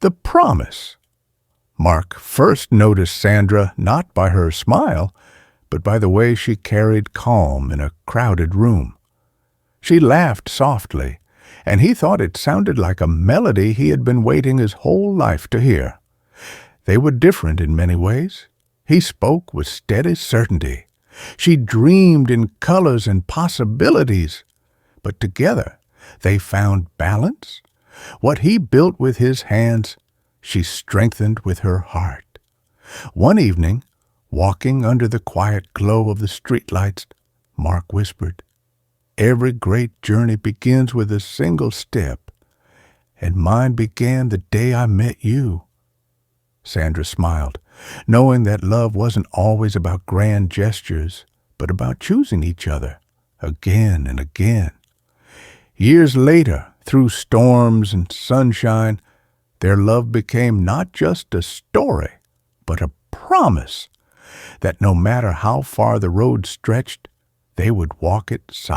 The promise. Mark first noticed Sandra not by her smile, but by the way she carried calm in a crowded room. She laughed softly, and he thought it sounded like a melody he had been waiting his whole life to hear. They were different in many ways. He spoke with steady certainty. She dreamed in colors and possibilities. But together they found balance. What he built with his hands, she strengthened with her heart. One evening, walking under the quiet glow of the streetlights, Mark whispered, "Every great journey begins with a single step, and mine began the day I met you." Sandra smiled, knowing that love wasn't always about grand gestures, but about choosing each other again and again. Years later, through storms and sunshine, their love became not just a story, but a promise that no matter how far the road stretched, they would walk it side